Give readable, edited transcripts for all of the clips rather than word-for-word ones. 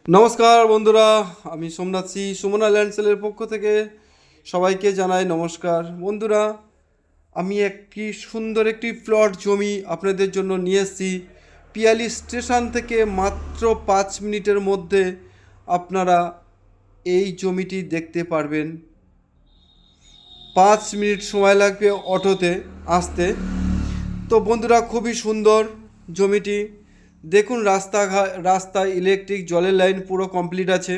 নমস্কার বন্ধুরা, আমি সোমনাথ সি সুমনা ল্যান্ডসেলের পক্ষ থেকে সবাইকে জানাই নমস্কার। বন্ধুরা, আমি সুন্দর একটি প্লট জমি আপনাদের জন্য নিয়ে এসেছি। পিয়ালি স্টেশন থেকে মাত্র 5 মিনিটের মধ্যে আপনারা এই জমিটি দেখতে পারবেন। 5 মিনিট সময় লাগবে অটোতে আসতে। তো বন্ধুরা, খুবই সুন্দর জমিটি। দেখুন, রাস্তায় ইলেকট্রিক জলের লাইন পুরো কমপ্লিট আছে।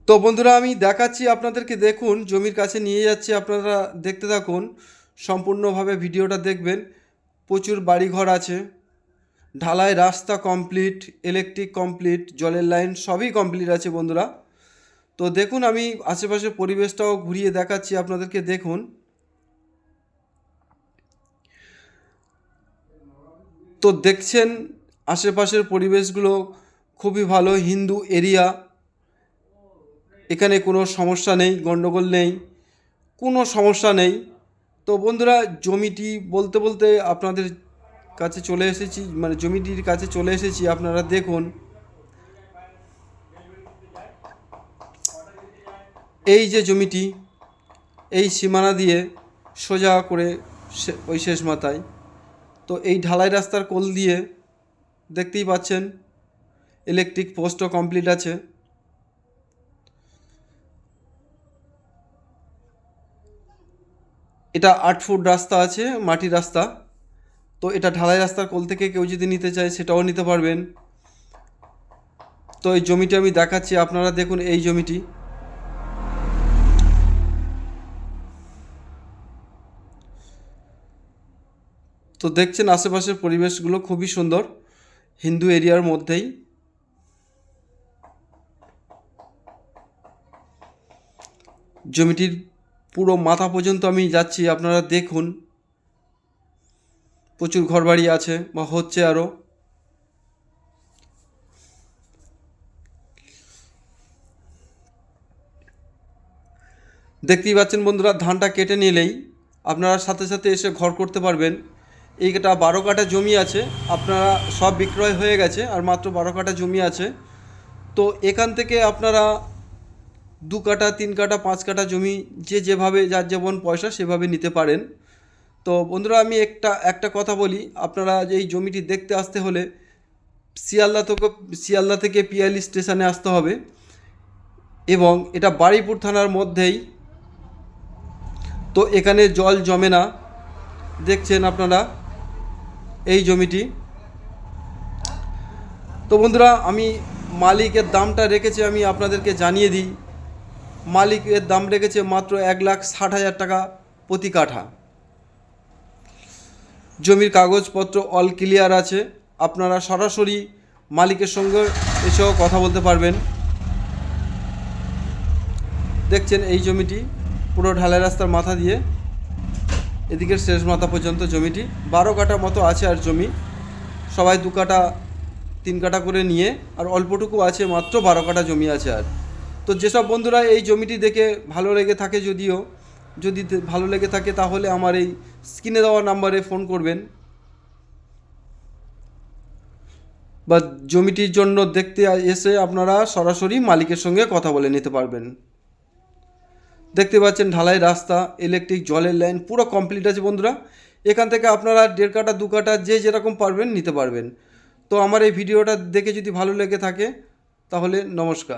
তো বন্ধুরা, আমি দেখাচ্ছি আপনাদেরকে। দেখুন, জমির কাছে নিয়ে যাচ্ছি, আপনারা দেখতে থাকুন, সম্পূর্ণভাবে ভিডিওটা দেখবেন। প্রচুর বাড়িঘর আছে, ঢালাই রাস্তা কমপ্লিট, ইলেকট্রিক কমপ্লিট, জলের লাইন সবই কমপ্লিট আছে বন্ধুরা। তো দেখুন, আমি আশেপাশের পরিবেশটাও ঘুরিয়ে দেখাচ্ছি আপনাদেরকে। দেখুন, তো দেখছেন আশেপাশের পরিবেশগুলো খুবই ভালো। হিন্দু এরিয়া, এখানে কোনো সমস্যা নেই, গণ্ডগোল নেই, কোনো সমস্যা নেই। তো বন্ধুরা, জমিটি বলতে বলতে আপনাদের কাছে চলে এসেছি, মানে জমিটির কাছে চলে এসেছি। আপনারা দেখুন, এই যে জমিটি, এই সীমানা দিয়ে সোজা করে ওই শেষ মাথায়, তো এই ঢালাই রাস্তার কোল দিয়ে দেখতেই পাচ্ছেন ইলেকট্রিক পোস্টও কমপ্লিট আছে। এটা 8 ফুট রাস্তা আছে, মাটির রাস্তা। তো এটা ঢালাই রাস্তার কোল থেকে কেউ যদি নিতে চায় সেটাও নিতে পারবেন। তো এই জমিটি আমি দেখাচ্ছি, আপনারা দেখুন এই জমিটি। তো দেখছেন আশেপাশের পরিবেশগুলো খুবই সুন্দর, হিন্দু এরিয়ার মধ্যেই। জমিটির পুরো মাথা পর্যন্ত আমি যাচ্ছি, আপনারা দেখুন। প্রচুর ঘরবাড়ি আছে বা হচ্ছে আরও। দেখতেই পাচ্ছেন বন্ধুরা, ধানটা কেটে নিলেই আপনারা সাথে সাথে এসে ঘর করতে পারবেন। এইটা 12 কাঠা জমি আছে, আপনারা সব বিক্রয় হয়ে গেছে, আর মাত্র 12 কাঠা জমি আছে। তো এখান থেকে আপনারা 2 কাঠা, 3 কাঠা, 5 কাঠা জমি যেভাবে যার যেমন পয়সা সেভাবে নিতে পারেন। তো বন্ধুরা, আমি একটা কথা বলি, আপনারা এই জমিটি দেখতে আসতে হলে শিয়ালদা থেকে পিয়ালি স্টেশনে আসতে হবে, এবং এটা বারুইপুর থানার মধ্যেই। তো এখানে জল জমে না, দেখছেন আপনারা এই জমিটি। তো বন্ধুরা, আমি মালিকের দামটা রেখেছি, আমি আপনাদেরকে জানিয়ে দিই। মালিকের দাম রেখেছে মাত্র 1,60,000 টাকা প্রতি কাঠা। জমির কাগজপত্র অল ক্লিয়ার আছে, আপনারা সরাসরি মালিকের সঙ্গে এসেও কথা বলতে পারবেন। দেখছেন এই জমিটি পুরো ঢালাই রাস্তার মাথা দিয়ে এদিকের শেষ মাথা পর্যন্ত জমিটি। 12 কাঠা মতো আছে আর জমি, সবাই 2 কাঠা 3 কাঠা করে নিয়ে, আর অল্পটুকু আছে, মাত্র 12 কাঠা জমি আছে আর। তো যেসব বন্ধুরা এই জমিটি দেখে ভালো লেগে থাকে, যদি ভালো লেগে থাকে তাহলে আমার এই স্ক্রিনে দেওয়া নাম্বারে ফোন করবেন, বা জমিটির জন্য দেখতে এসে আপনারা সরাসরি মালিকের সঙ্গে কথা বলে নিতে পারবেন। দেখতে পাচ্ছেন ঢালাই রাস্তা, ইলেকট্রিক জলের লাইন পুরো কমপ্লিট আছে বন্ধুরা। এখান থেকে আপনারা 1.5 কাঠা 2 কাঠা যে যেরকম পারবেন নিতে পারবেন। তো আমার এই ভিডিওটা দেখে যদি ভালো লেগে থাকে তাহলে নমস্কার।